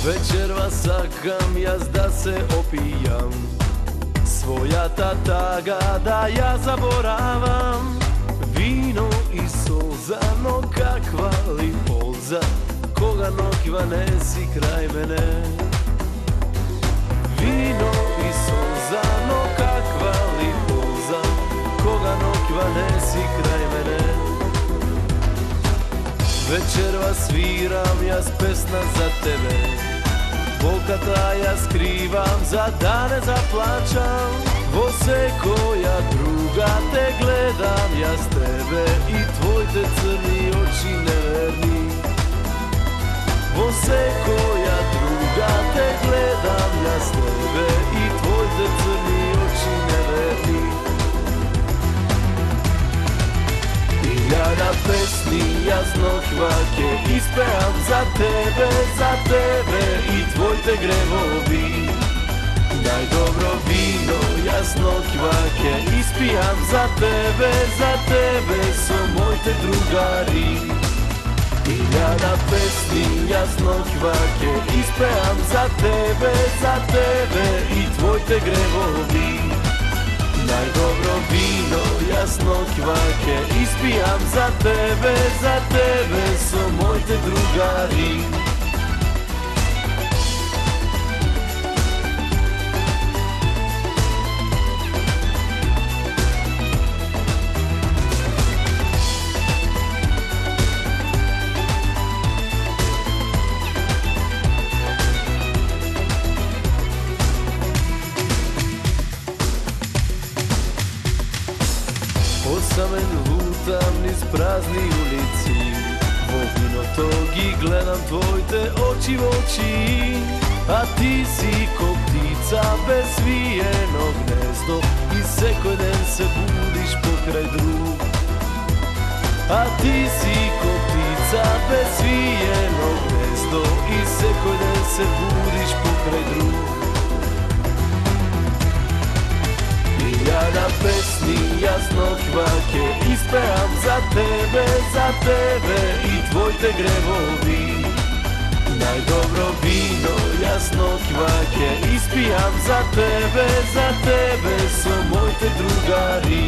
Вечерва сакам јас да се опијам, својата тага да ја заборавам. Вино и солза, но каква ли полза, кога ноќва не си крај мене. Вино и солза, но каква ли полза, кога ноќва не си крај мене. Вечерва свирам јас песна за тебе, болката ја скривам за да не заплачам. Во секоја друга те гледам јас тебе и твоите црни очи неверни. Во секоја друга те гледам јас тебе и твоите црни очи неверни. Илјада песни јас ноќва ќе испеам за тебе и твоите гревови. Најдобро вино јас ноќва ќе испијам за тебе со моите другари. Илјада песни јас ноќва ќе испеам за тебе и твоите гревови. Најдобро вино јас ноќва ќе испијам за тебе со моите другари. Посамен лутам низ празни улици, во виното ги гледам твоите очи во очи. А ти си ко птица без свиено гнездо и секој ден се будиш покрај друг. А ти си ко птица без свиено гнездо и секој ден се будиш покрај друг. Илјада песни јас ноќва ќе испеам за тебе и твоите гревови. Најдобро вино јас ноќва ќе испијам за тебе со моите другари.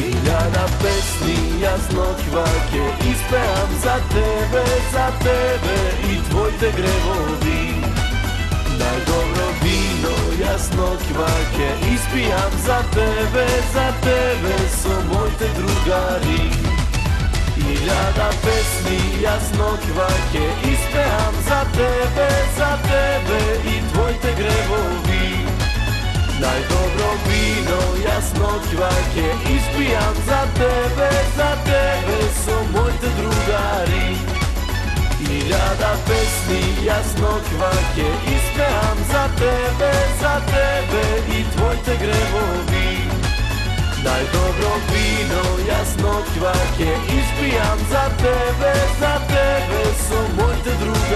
Илјада песни јас ноќва ќе испеам за тебе и твоите гревови. Најдобро вино јас ноќва ќе испијам за тебе со моите другари. Илјада песни јас ноќва ќе испеам за тебе и твоите гревови. Најдобро вино јас ноќва ќе испијам за тебе со моите другари. Илјада песни јас ноќва ќе испеам за тебе и твоите гревови. Најдобро вино јас ноќва ќе испијам за тебе со моите другари.